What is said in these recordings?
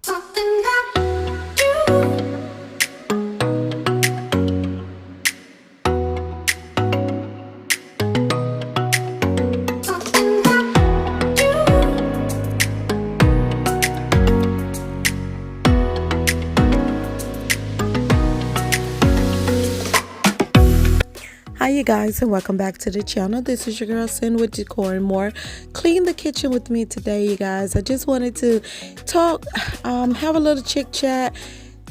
Something that you something that you Hi, you guys, and welcome back to the channel. This is your girl Sin with Decor and More. Clean the kitchen with me today, you guys. I just wanted to talk, have a little chit chat,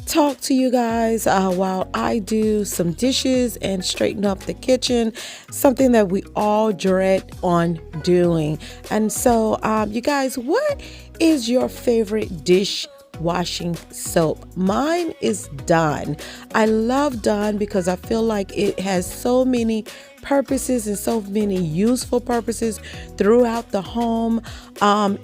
talk to you guys while I do some dishes and straighten up the kitchen, something that we all dread on doing. And so, you guys, what is your favorite dish washing soap? Mine is Dawn. I love Dawn because I feel like it has so many purposes and so many useful purposes throughout the home.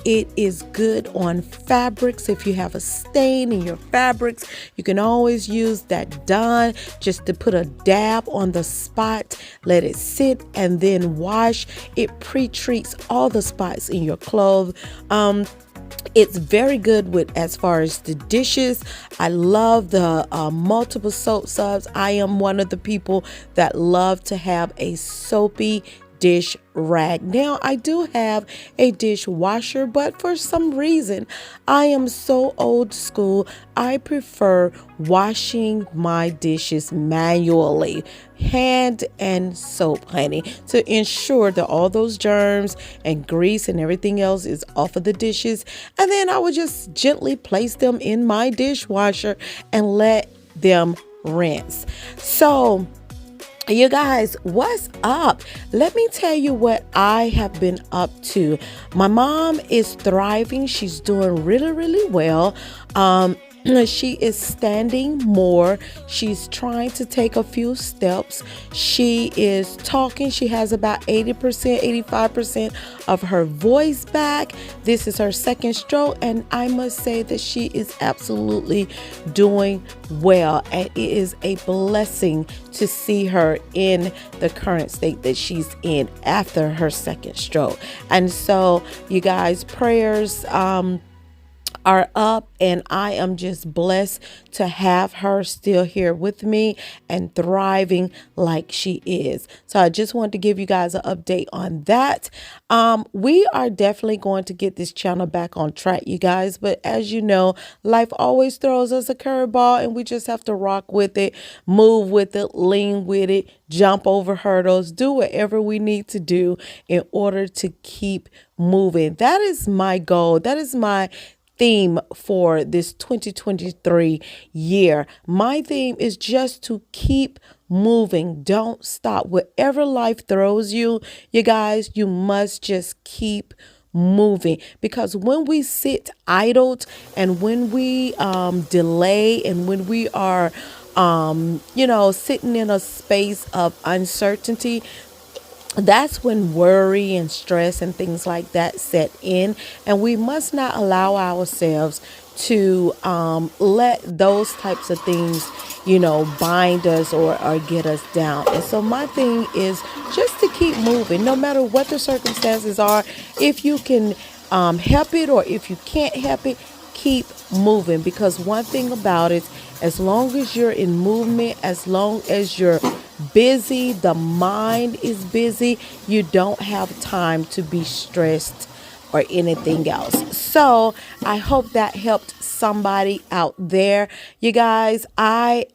It is good on fabrics. If you have a stain in your fabrics, you can always use that Dawn just to put a dab on the spot, let it sit, and then wash. It pre-treats all the spots in your clothes. It's very good with as far as the dishes. I love the multiple soap subs. I am one of the people that love to have a soapy dish rag. Now, I do have a dishwasher, but for some reason, I am so old school. I prefer washing my dishes manually, hand and soap, honey, to ensure that all those germs and grease and everything else is off of the dishes. And then I would just gently place them in my dishwasher and let them rinse. So, you guys, what's up? Let me tell you what I have been up to. My mom is thriving. She's doing really, really well. She is standing more. She's trying to take a few steps. She is talking. She has about 80%, 85% of her voice back. This is her second stroke, and I must say that she is absolutely doing well. And it is a blessing to see her in the current state that she's in after her second stroke. And so, you guys, prayers are up, and I am just blessed to have her still here with me and thriving like she is. So I just wanted to give you guys an update on that. We are definitely going to get this channel back on track, you guys, but as you know, life always throws us a curveball, and we just have to rock with it, move with it, lean with it, jump over hurdles, do whatever we need to do in order to keep moving. That is my goal. That is my theme for this 2023 year. My theme is just to keep moving. Don't stop. Whatever life throws you, you guys, you must just keep moving, because when we sit idled and when we delay and when we are sitting in a space of uncertainty, that's when worry and stress and things like that set in, and we must not allow ourselves to let those types of things bind us or get us down. And so my thing is just to keep moving no matter what the circumstances are. If you can help it, or if you can't help it, keep moving, because one thing about it, as long as you're in movement, as long as you're busy, the mind is busy, you don't have time to be stressed or anything else. So I hope that helped somebody out there. You guys, I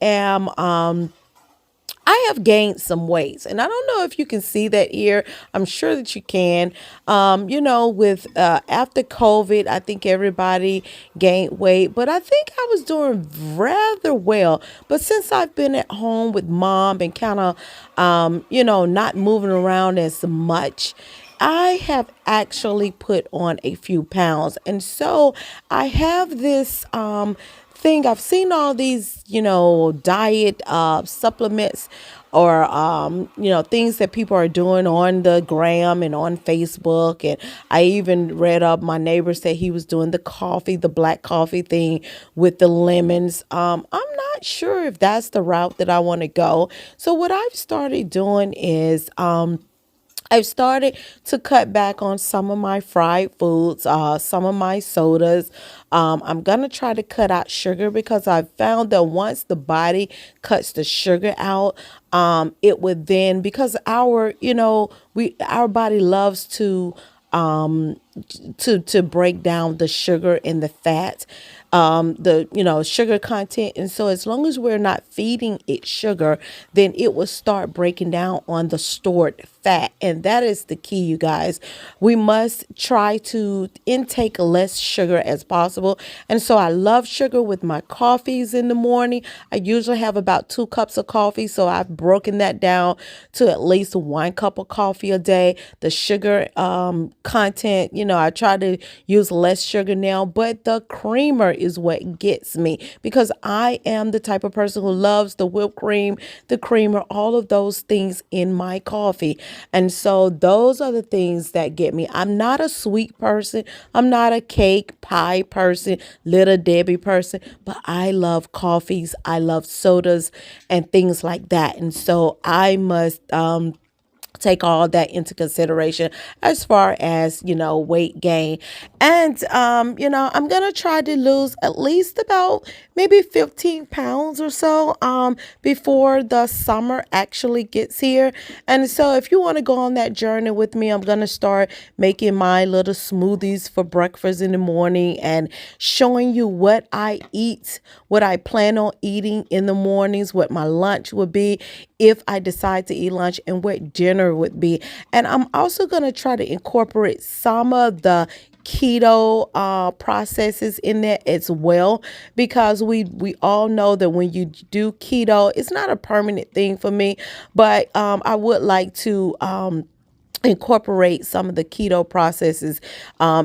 have gained some weight, and I don't know if you can see that here. I'm sure that you can. With after COVID, I think everybody gained weight, but I think I was doing rather well. But since I've been at home with mom and kind of, not moving around as much, I have actually put on a few pounds. And so I have this thing. I've seen all these, diet supplements, or things that people are doing on the gram and on Facebook. And I even read up, my neighbor said he was doing the black coffee thing with the lemons. I'm not sure if that's the route that I want to go. So what I've started doing is I've started to cut back on some of my fried foods, some of my sodas. I'm going to try to cut out sugar because I've found that once the body cuts the sugar out, it would then, because our body loves to break down the sugar and the fat, the sugar content. And so as long as we're not feeding it sugar, then it will start breaking down on the stored fat. And that is the key, you guys. We must try to intake less sugar as possible. And so I love sugar with my coffees in the morning. I usually have about 2 cups of coffee, so I've broken that down to at least 1 cup of coffee a day. The sugar content, I try to use less sugar now, but the creamer is what gets me because I am the type of person who loves the whipped cream, the creamer, all of those things in my coffee. And so those are the things that get me. I'm not a sweet person. I'm not a cake pie person, little Debbie person, but I love coffees. I love sodas and things like that. And so I must take all that into consideration as far as weight gain. And I'm gonna try to lose at least about maybe 15 pounds or so before the summer actually gets here. And so if you want to go on that journey with me, I'm gonna start making my little smoothies for breakfast in the morning and showing you what I eat, what I plan on eating in the mornings, what my lunch would be if I decide to eat lunch, and what dinner would be. And I'm also going to try to incorporate some of the keto processes in there as well, because we all know that when you do keto, it's not a permanent thing for me, but I would like to incorporate some of the keto processes,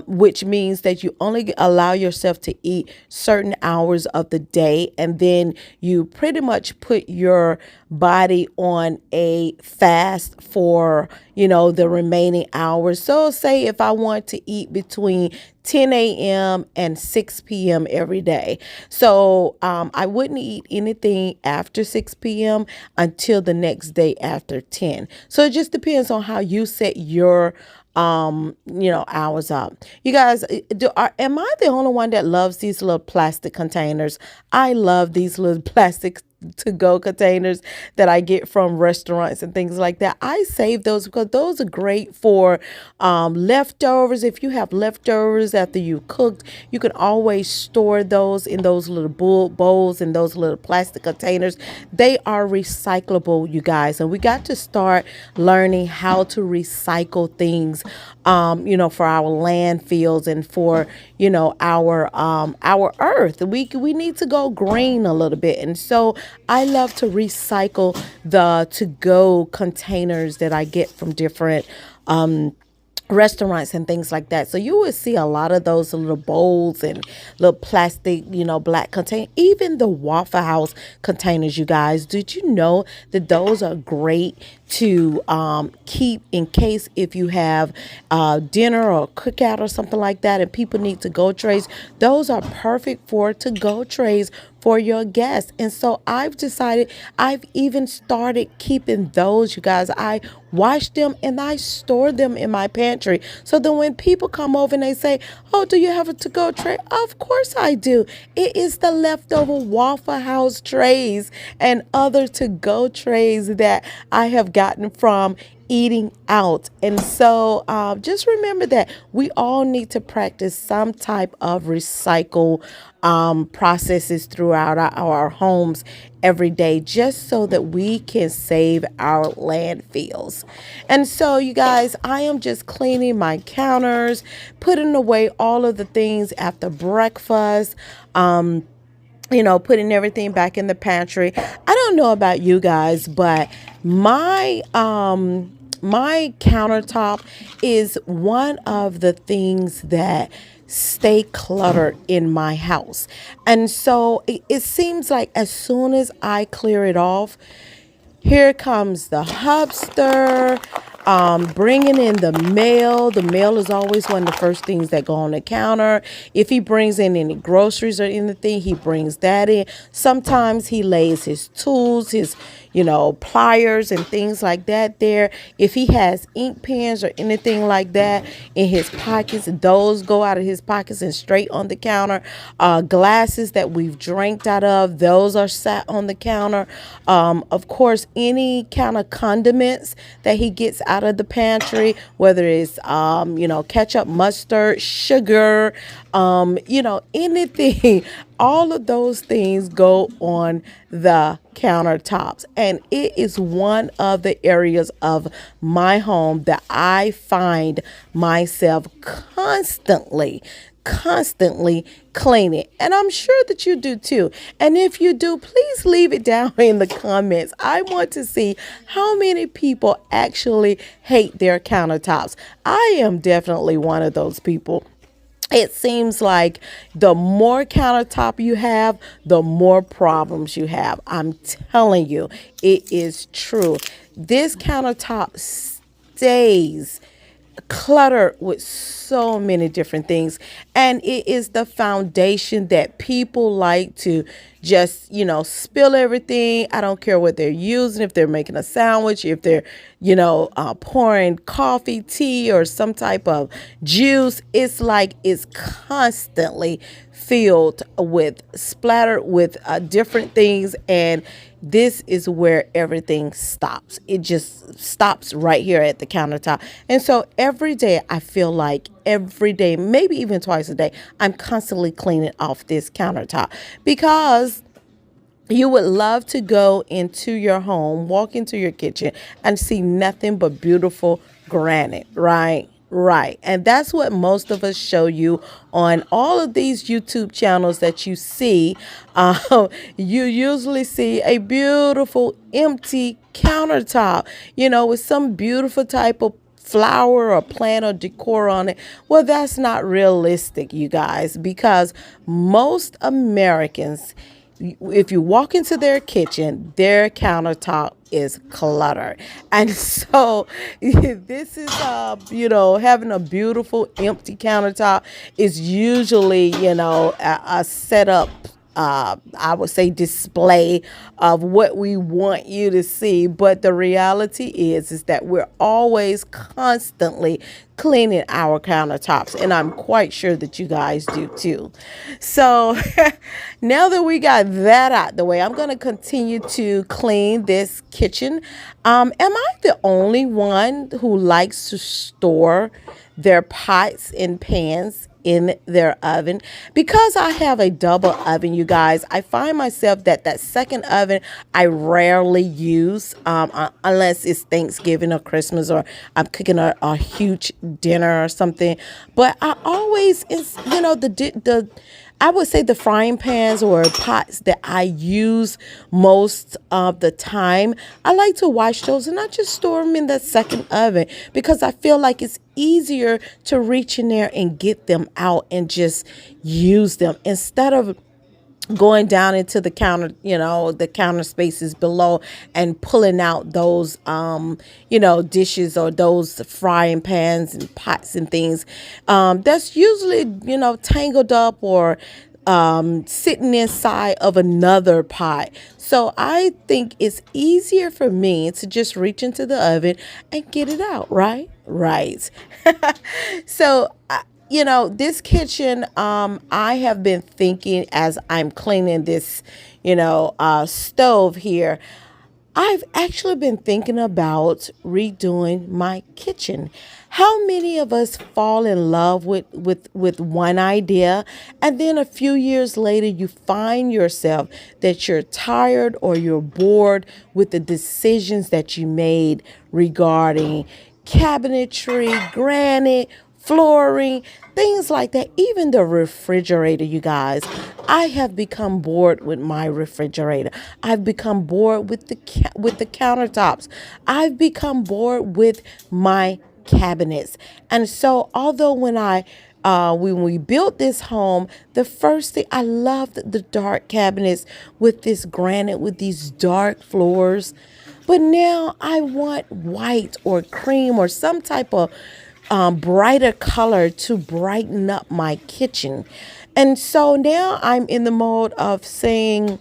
which means that you only allow yourself to eat certain hours of the day, and then you pretty much put your body on a fast for the remaining hours. So say if I want to eat between 10 a.m. and 6 p.m. every day. So I wouldn't eat anything after 6 p.m. until the next day after 10. So it just depends on how you set your hours up. You guys, am I the only one that loves these little plastic containers? I love these little plastic to go containers that I get from restaurants and things like that. I save those because those are great for leftovers. If you have leftovers after you cooked, you can always store those in those little bowls and those little plastic containers. They are recyclable, you guys, and we got to start learning how to recycle things for our landfills and for our earth. We need to go green a little bit. And so I love to recycle the to-go containers that I get from different restaurants and things like that. So you will see a lot of those little bowls and little plastic, black container, even the Waffle House containers, you guys. Did you know that those are great to keep in case if you have dinner or cookout or something like that and people need to-go trays? Those are perfect for to-go trays for your guests. And so I've even started keeping those, you guys. I wash them and I store them in my pantry. So then when people come over and they say, "Oh, do you have a to-go tray?" Of course I do. It is the leftover Waffle House trays and other to-go trays that I have gotten from eating out. And so just remember that we all need to practice some type of recycle processes throughout our homes every day, just so that we can save our landfills. And so you guys, I am just cleaning my counters, putting away all of the things after breakfast, putting everything back in the pantry. I don't know about you guys, but my countertop is one of the things that stay cluttered in my house. And so it seems like as soon as I clear it off, here comes the hubster, bringing in the mail. The mail is always one of the first things that go on the counter. If he brings in any groceries or anything, he brings that in. Sometimes he lays his tools, his pliers and things like that there. If he has ink pens or anything like that in his pockets, those go out of his pockets and straight on the counter. Glasses that we've drank out of, those are sat on the counter. Of course, any kind of condiments that he gets out of the pantry, whether it's ketchup, mustard, sugar, anything, all of those things go on the countertops. And it is one of the areas of my home that I find myself constantly cleaning. And I'm sure that you do too. And if you do, please leave it down in the comments. I want to see how many people actually hate their countertops. I am definitely one of those people. It seems like the more countertop you have, the more problems you have. I'm telling you, it is true. This countertop stays cluttered with so many different things, and it is the foundation that people like to just spill everything. I don't care what they're using, if they're making a sandwich, if they're pouring coffee, tea, or some type of juice. It's like it's constantly filled with splattered with different things, and this is where everything stops. It just stops right here at the countertop. And so every day, I feel like every day, maybe even twice a day, I'm constantly cleaning off this countertop, because you would love to go into your home, walk into your kitchen, and see nothing but beautiful granite, right? Right. And that's what most of us show you on all of these YouTube channels that you see. You usually see a beautiful empty countertop, with some beautiful type of flower or plant or decor on it. Well, that's not realistic, you guys, because most Americans, if you walk into their kitchen, their countertop is cluttered. And so this is having a beautiful empty countertop is usually a setup, I would say, display of what we want you to see. But the reality is that we're always constantly cleaning our countertops, and I'm quite sure that you guys do too. So now that we got that out the way, I'm going to continue to clean this kitchen. Am I the only one who likes to store their pots and pans in their oven? Because I have a double oven, you guys, I find myself that second oven I rarely use, unless it's Thanksgiving or Christmas, or I'm cooking a huge dinner or something. But I always, it's the I would say the frying pans or pots that I use most of the time, I like to wash those and I just store them in that second oven, because I feel like it's easier to reach in there and get them out and just use them, instead of going down into the counter, the counter spaces below, and pulling out those, dishes or those frying pans and pots and things. That's usually, tangled up or sitting inside of another pot. So I think it's easier for me to just reach into the oven and get it out, right? Right. So, this kitchen, I have been thinking as I'm cleaning this, stove here. I've actually been thinking about redoing my kitchen. How many of us fall in love with one idea, and then a few years later you find yourself that you're tired or you're bored with the decisions that you made regarding cabinetry, granite, flooring, things like that, even the refrigerator, you guys. I have become bored with my refrigerator. I've become bored with the countertops. I've become bored with my cabinets. And so, although when we built this home, the first thing, I loved the dark cabinets with this granite, with these dark floors. But now I want white or cream or some type of brighter color to brighten up my kitchen. And so now I'm in the mode of saying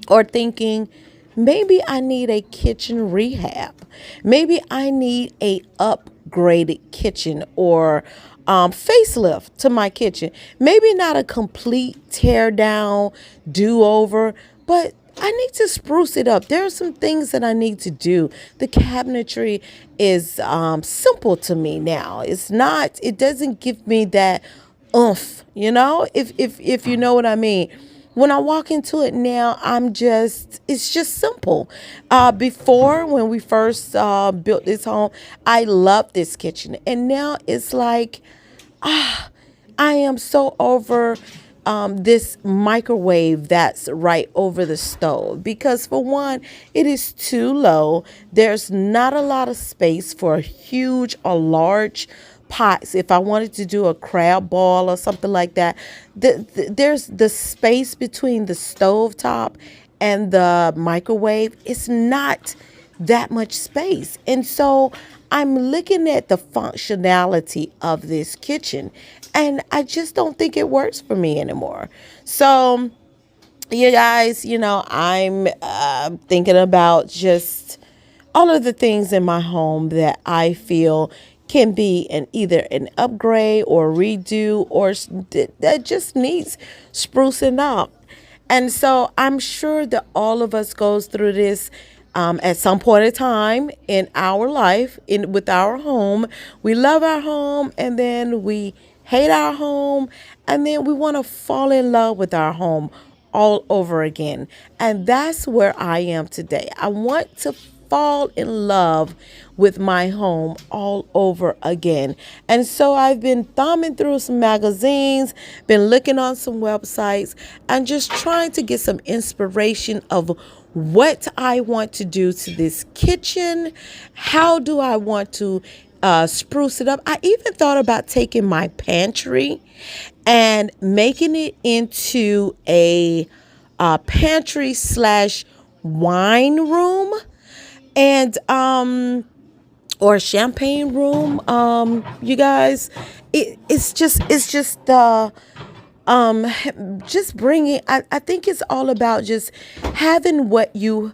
or thinking, maybe I need a kitchen rehab. Maybe I need a upgraded kitchen or facelift to my kitchen. Maybe not a complete tear down, do over, but I need to spruce it up. There are some things that I need to do. The cabinetry is simple to me now. It's not. It doesn't give me that oomph. If you know what I mean. When I walk into it now, it's just simple. Before, when we first built this home, I loved this kitchen. And now it's like, I am so over this microwave that's right over the stove because, for one, it is too low. There's not a lot of space for huge or large pots. If I wanted to do a crab ball or something like that, there's the space between the stove top and the microwave. It's not that much space. And so I'm looking at the functionality of this kitchen and I just don't think it works for me anymore. So, you guys, I'm thinking about just all of the things in my home that I feel can be either an upgrade or redo or that just needs sprucing up. And so I'm sure that all of us goes through this at some point in time in our life, in with our home. We love our home and then we hate our home and then we want to fall in love with our home all over again. And that's where I am today. I want to fall in love with my home all over again. And so I've been thumbing through some magazines, been looking on some websites, and just trying to get some inspiration of what I want to do to this kitchen. How do I want to spruce it up? I even thought about taking my pantry and making it into a pantry slash wine room and or champagne room. You guys, um just bringing. I think it's all about just having what you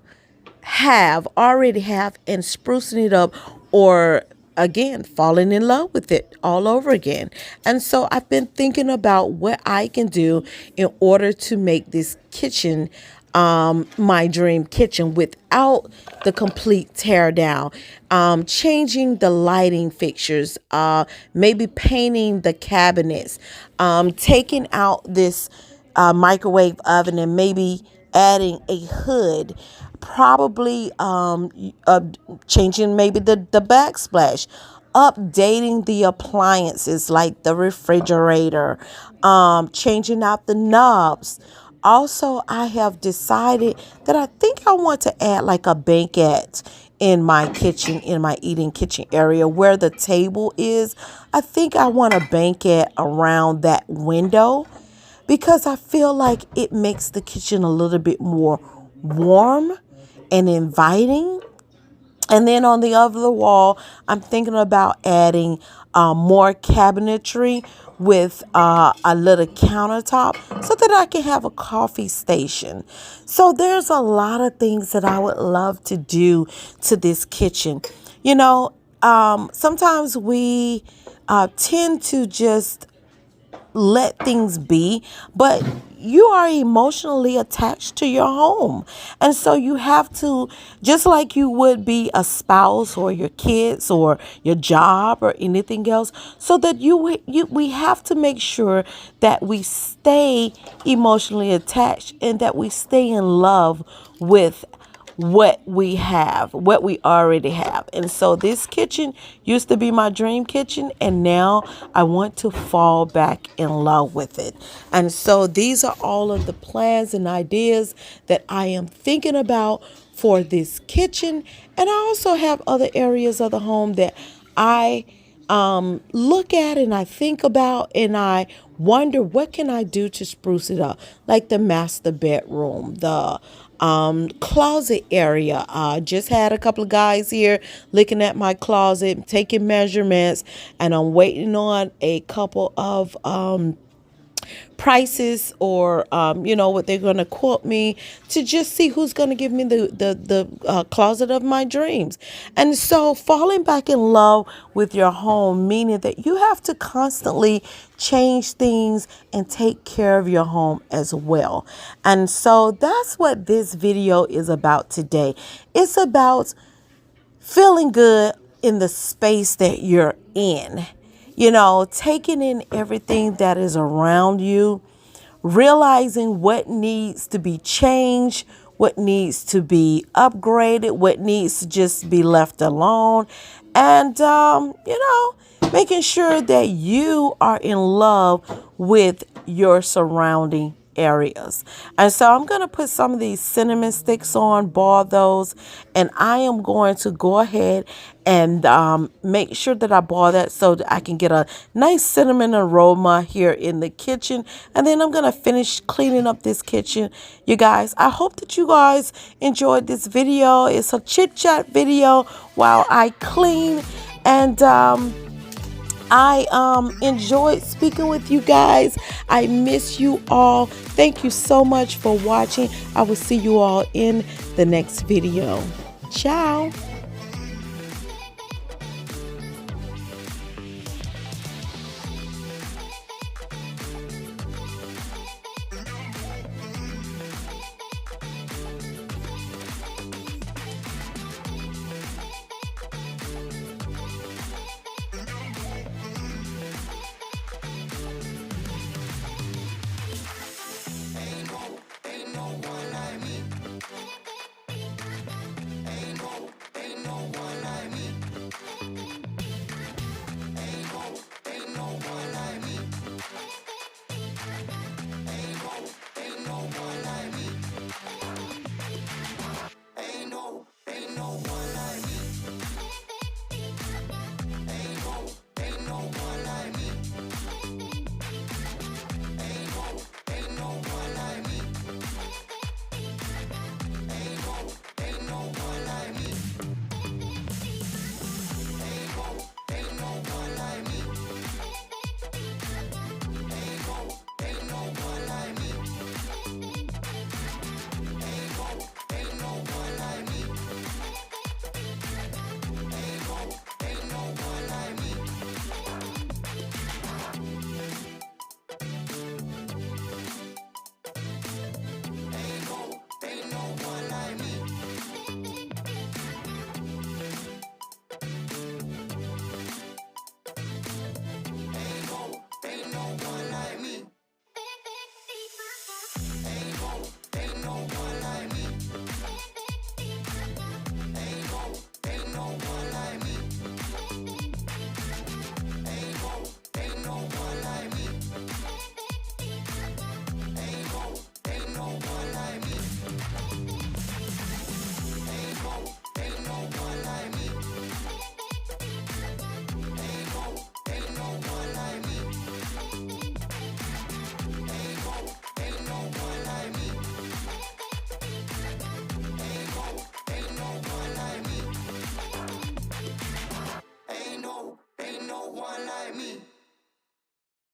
already have and sprucing it up, or again falling in love with it all over again. And so I've been thinking about what I can do in order to make this kitchen my dream kitchen without the complete tear down. Changing the lighting fixtures, maybe painting the cabinets, taking out this microwave oven and maybe adding a hood, probably changing maybe the backsplash, updating the appliances like the refrigerator, changing out the knobs. Also, I have decided that I think I want to add like a banquette in my kitchen, in my eating kitchen area where the table is. I think I want a banquette around that window because I feel like it makes the kitchen a little bit more warm and inviting. And then on the other wall, I'm thinking about adding more cabinetry with a little countertop so that I can have a coffee station. So there's a lot of things that I would love to do to this kitchen. Sometimes we tend to just let things be, but you are emotionally attached to your home. And so you have to, just like you would be a spouse or your kids or your job or anything else, so that we have to make sure that we stay emotionally attached and that we stay in love with what we already have. And so this kitchen used to be my dream kitchen, and now I want to fall back in love with it. And so these are all of the plans and ideas that I am thinking about for this kitchen. And I also have other areas of the home that I look at and I think about and I wonder what can I do to spruce it up, like the master bedroom, the closet area. I just had a couple of guys here looking at my closet, taking measurements, and I'm waiting on a couple of prices or what they're going to quote me, to just see who's going to give me the closet of my dreams. And so falling back in love with your home, meaning that you have to constantly change things and take care of your home as well. And so that's what this video is about today. It's about feeling good in the space that you're in, taking in everything that is around you, realizing what needs to be changed, what needs to be upgraded, what needs to just be left alone, and, making sure that you are in love with your surrounding areas. And so I'm going to put some of these cinnamon sticks on, ball those, and I am going to go ahead and make sure that I ball that so that I can get a nice cinnamon aroma here in the kitchen. And then I'm going to finish cleaning up this kitchen. You guys, I hope that you guys enjoyed this video. It's a chit chat video while I clean, and I enjoyed speaking with you guys. I miss you all. Thank you so much for watching. I will see you all in the next video. Ciao.